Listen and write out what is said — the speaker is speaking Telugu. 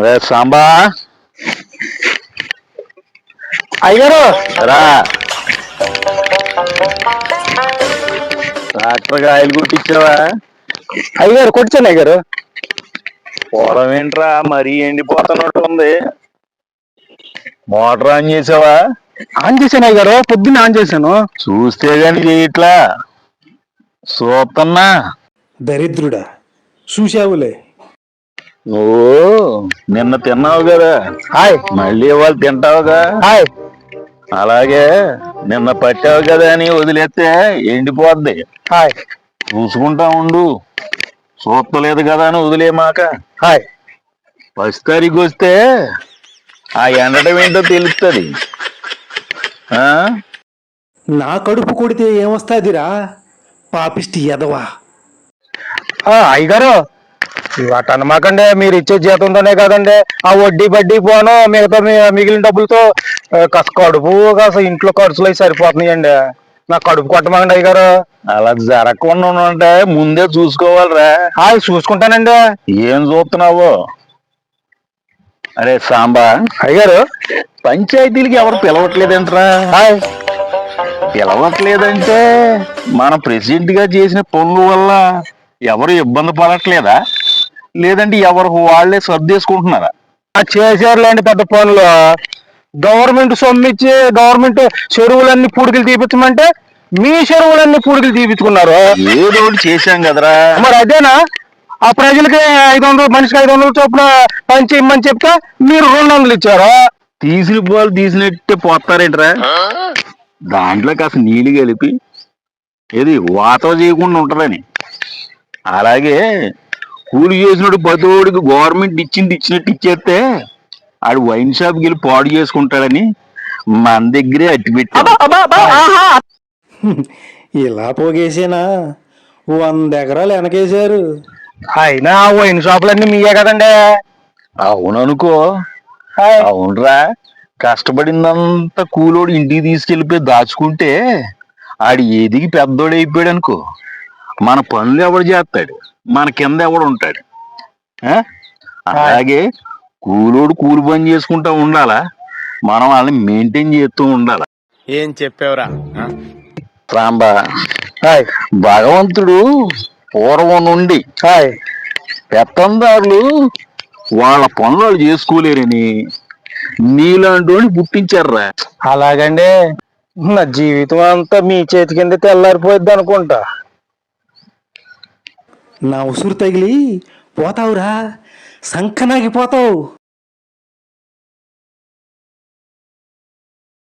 అరే సాంబా అయ్యారు రా ట్రాక్టర్ ఆయిల్ కుట్టించావా? అయ్యారు కొట్టాను అయ్యారు. పొలం ఏంట్రా మరీ ఎండిపోతున్నట్టు ఉంది. మోటార్ ఆన్ చేసావా? ఆన్ చేశాను అయ్యారు, పొద్దున్న ఆన్ చేశాను. చూస్తే గాని చేయట్లా, చూస్తున్నా. దరిద్రుడా, చూసావులే. నువ్వు నిన్న తిన్నావు కదా, హాయ్ మళ్ళీ ఇవాళ తింటావుగా. హాయ్. అలాగే నిన్న పట్టావు కదా అని వదిలేస్తే ఎండిపోద్ది. హాయ్ చూసుకుంటా ఉండు. చూస్తలేదు కదా అని వదిలేమాక. హాయ్. 10 తారీఖు వస్తే ఆ ఎండటం ఏంటో తెలుస్తుంది. నా కడుపు కొడితే ఏమొస్తాదిరా పాపిష్టి ఎదవా. అయ్యగారు ఇవాట అనమాకండి, మీరు ఇచ్చే జీతంతోనే కదండి ఆ వడ్డీ బడ్డీ పోను, మిగతా మిగిలిన డబ్బులతో కాస్త కడుపు కాస్త ఇంట్లో ఖర్చులు అవి సరిపోతున్నాయండి. నా కడుపు కొట్టమాకండి అయ్యగారు. అలా జరగకుండా ఉంటే ముందే చూసుకోవాలిరా. చూసుకుంటానండి. ఏం చూస్తున్నావు? అరే సాంబా అయ్యగారు, పంచాయతీలకి ఎవరు పిలవట్లేదంటరా? పిలవట్లేదంటే మన ప్రెసిడెంట్ గా చేసిన పనుల వల్ల ఎవరు ఇబ్బంది పడట్లేదా, లేదంటే ఎవరు వాళ్లే సర్దేసుకుంటున్నారా? చేశారులేండి పెద్ద పనులు. గవర్నమెంట్ సొమ్మిచ్చి గవర్నమెంట్ చెరువులన్నీ పూడికలు తీపించమంటే మీ చెరువులన్నీ పూడికలు తీపించుకున్నారు. ఏదో ఒకటి చేశాం కదరా. మరి అదేనా? ఆ ప్రజలకి 500, మనిషికి 500 చొప్పున పని చేయమని చెప్తే మీరు 200 ఇచ్చారు. తీసిన పాలు తీసినట్టే పోతారేంట్రా? దాంట్లో కాస్త నీళ్ళు కలిపి ఏది వాతో చేయకుండా ఉంటుందని. అలాగే కూలి చేసినట్టు బతోడికి గవర్నమెంట్ ఇచ్చినట్టు ఇచ్చేస్తే ఆడు వైన్ షాప్కి వెళ్ళి పాడు చేసుకుంటాడని మన దగ్గరే అట్టి పెట్టాడు. ఇలా పోగేసేనా 100 ఎకరాలు వెనకేశారు. అయినా వైన్ షాపులన్నీ మీయే కదండి. అవుననుకో. అవునరా, కష్టపడిందంతా కూలోడు ఇంటికి తీసుకెళ్ళిపోయి దాచుకుంటే ఆడు ఎదిగి పెద్దోడు అయిపోయాడు అనుకో, మన పనులు ఎవడు చేస్తాడు, మన కింద ఎవడు ఉంటాడు? అలాగే కూలోడు కూలి పని చేసుకుంటా ఉండాలా, మనం వాళ్ళని మెయింటైన్ చేస్తూ ఉండాలా. ఏం చెప్పావురా రాంబా? భగవంతుడు పూర్వం నుండి పెత్తందారులు వాళ్ళ పనులు వాళ్ళు చేసుకోలేరని నీలాంటి పుట్టించారా. అలాగండి, నా జీవితం అంతా మీ చేతి కింద తెల్లారిపోద్ది అనుకుంటా. నా ఉసురు తగిలి పోతావురా, సంకనాగిపోతావు.